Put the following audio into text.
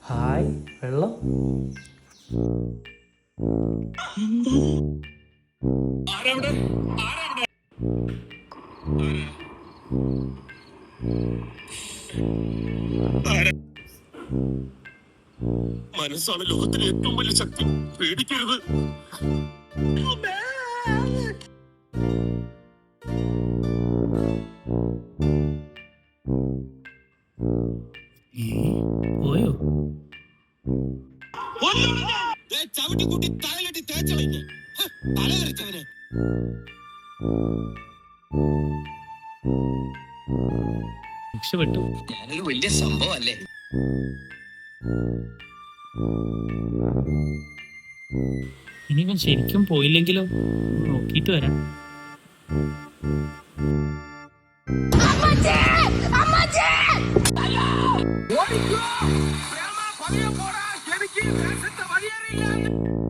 Hi വെള്ളം. മനസ്സാണ് ലോകത്തിലെ ഏറ്റവും വലിയ ശക്തി. പേടിക്കരുത്. പോയോ? ചവിട്ടിക്കൂട്ടി തലകെട്ടി തേച്ചളഞ്ഞ് തലകരച്ചവന്. രക്ഷപ്പെട്ടു. ഞാനൊരു വലിയ സംഭവം അല്ലേ? ഇനിയിപ്പം ശരിക്കും പോയില്ലെങ്കിലോ? നോക്കിയിട്ട് വരാം. ഓടിക്കോ, എനിക്ക് വഴിയറിയില്ല.